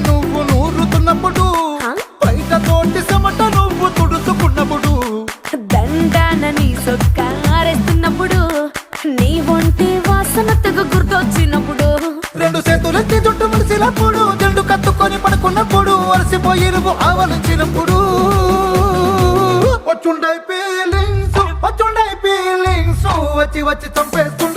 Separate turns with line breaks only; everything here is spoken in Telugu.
నువ్వు నూరుతున్నప్పుడు, బయట తోటి చెమట నువ్వు తుడుచుకున్నప్పుడు,
దండాన నీ సొక్కారేస్తున్నప్పుడు, నీ ఒంటి వాసన తెగ గుర్తొచ్చినప్పుడు,
రెండు చేతులెత్తి జుట్టు ముడిసినప్పుడు, జండు కత్తుకొని పడుకున్నప్పుడు, అలసిపోయి నువ్వు ఆవలించినప్పుడు, వచ్చుండై ఫీలింగ్స్ వచ్చి వచ్చి చంపేస్తు